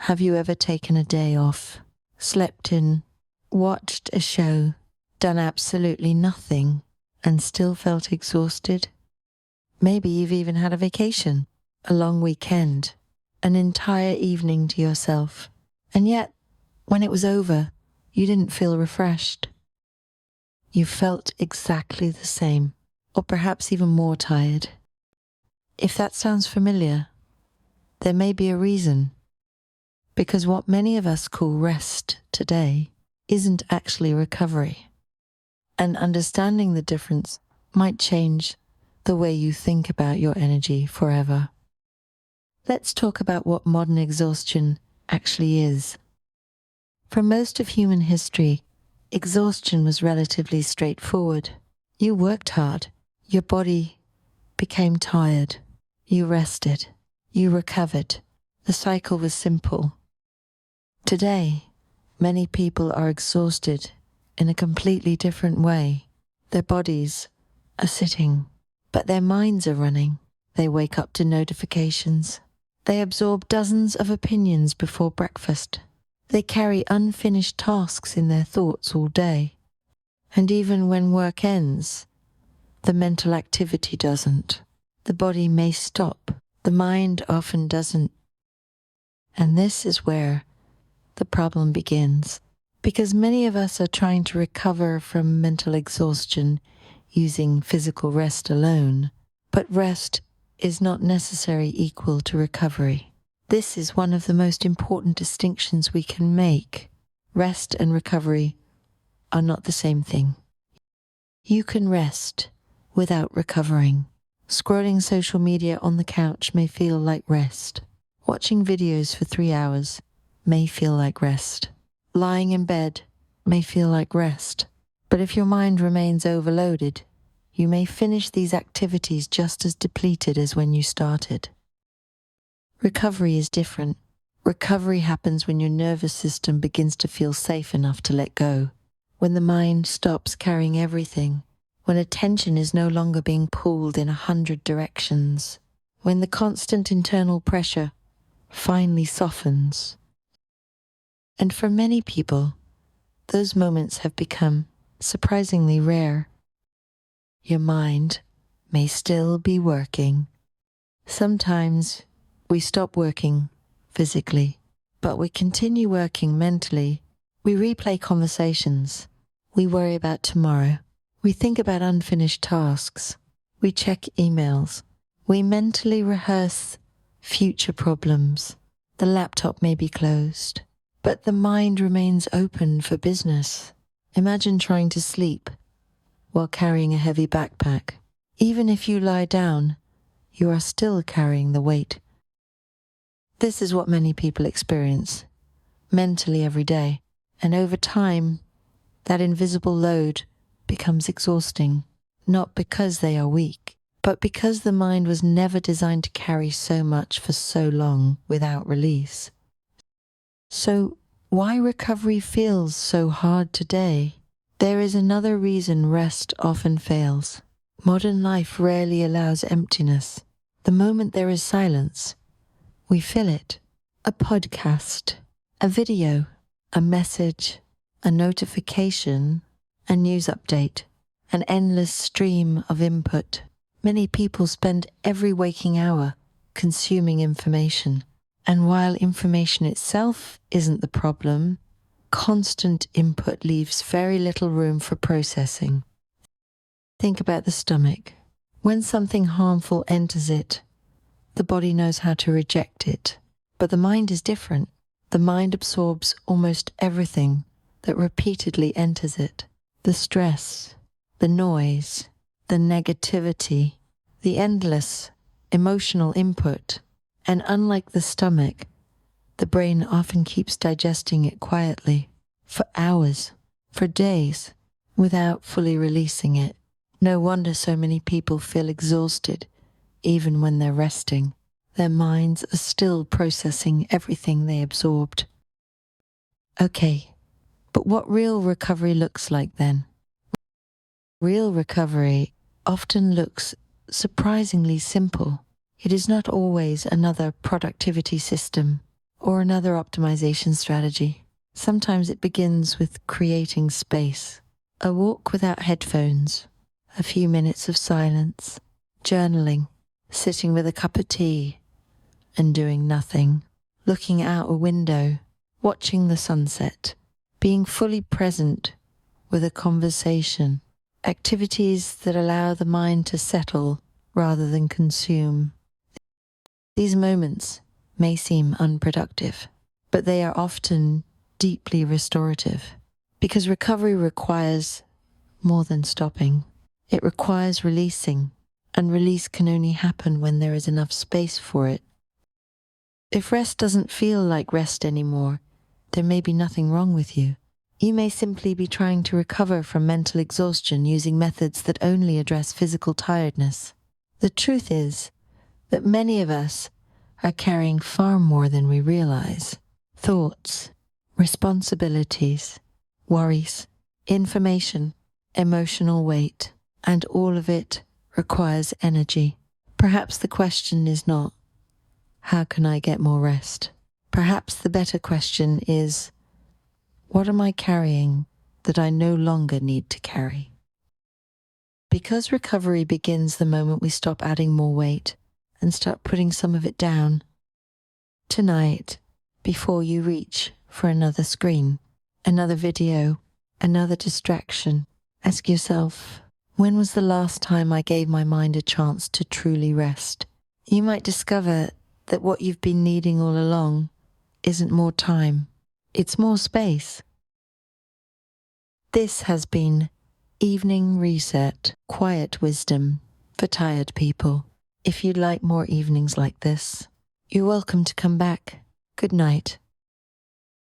Have you ever taken a day off, slept in, watched a show, done absolutely nothing, and still felt exhausted? Maybe you've even had a vacation, a long weekend, an entire evening to yourself, and yet, when it was over, you didn't feel refreshed. You felt exactly the same, or perhaps even more tired. If that sounds familiar, there may be a reason. Because what many of us call rest today isn't actually recovery. And understanding the difference might change the way you think about your energy forever. Let's talk about what modern exhaustion actually is. For most of human history, exhaustion was relatively straightforward. You worked hard, your body became tired, you rested, you recovered. The cycle was simple. Today, many people are exhausted in a completely different way. Their bodies are sitting, but their minds are running. They wake up to notifications. They absorb dozens of opinions before breakfast. They carry unfinished tasks in their thoughts all day. And even when work ends, the mental activity doesn't. The body may stop. The mind often doesn't. And this is where the problem begins, because many of us are trying to recover from mental exhaustion using physical rest alone, but rest is not necessarily equal to recovery. This is one of the most important distinctions we can make. Rest and recovery are not the same thing. You can rest without recovering. Scrolling social media on the couch may feel like rest. Watching videos for 3 hours may feel like rest. Lying in bed may feel like rest. But if your mind remains overloaded, you may finish these activities just as depleted as when you started. Recovery is different. Recovery happens when your nervous system begins to feel safe enough to let go, when the mind stops carrying everything, when attention is no longer being pulled in 100 directions, when the constant internal pressure finally softens. And for many people, those moments have become surprisingly rare. Your mind may still be working. Sometimes we stop working physically, but we continue working mentally. We replay conversations. We worry about tomorrow. We think about unfinished tasks. We check emails. We mentally rehearse future problems. The laptop may be closed, but the mind remains open for business. Imagine trying to sleep while carrying a heavy backpack. Even if you lie down, you are still carrying the weight. This is what many people experience mentally every day, and over time, that invisible load becomes exhausting, not because they are weak, but because the mind was never designed to carry so much for so long without release. So, why recovery feels so hard today? There is another reason rest often fails. Modern life rarely allows emptiness. The moment there is silence, we fill it. A podcast, a video, a message, a notification, a news update, an endless stream of input. Many people spend every waking hour consuming information. And while information itself isn't the problem, constant input leaves very little room for processing. Think about the stomach. When something harmful enters it, the body knows how to reject it. But the mind is different. The mind absorbs almost everything that repeatedly enters it. The stress, the noise, the negativity, the endless emotional input. And unlike the stomach, the brain often keeps digesting it quietly, for hours, for days, without fully releasing it. No wonder so many people feel exhausted, even when they're resting. Their minds are still processing everything they absorbed. Okay, but what real recovery looks like then? Real recovery often looks surprisingly simple. It is not always another productivity system or another optimization strategy. Sometimes it begins with creating space. A walk without headphones, a few minutes of silence, journaling, sitting with a cup of tea and doing nothing, looking out a window, watching the sunset, being fully present with a conversation, activities that allow the mind to settle rather than consume. These moments may seem unproductive, but they are often deeply restorative, because recovery requires more than stopping. It requires releasing, and release can only happen when there is enough space for it. If rest doesn't feel like rest anymore, there may be nothing wrong with you. You may simply be trying to recover from mental exhaustion using methods that only address physical tiredness. The truth is that many of us are carrying far more than we realize. Thoughts, responsibilities, worries, information, emotional weight, and all of it requires energy. Perhaps the question is not, how can I get more rest? Perhaps the better question is, what am I carrying that I no longer need to carry? Because recovery begins the moment we stop adding more weight and start putting some of it down. Tonight, before you reach for another screen, another video, another distraction, ask yourself, when was the last time I gave my mind a chance to truly rest? You might discover that what you've been needing all along isn't more time, it's more space. This has been Evening Reset, quiet wisdom for tired people. If you'd like more evenings like this, you're welcome to come back. Good night.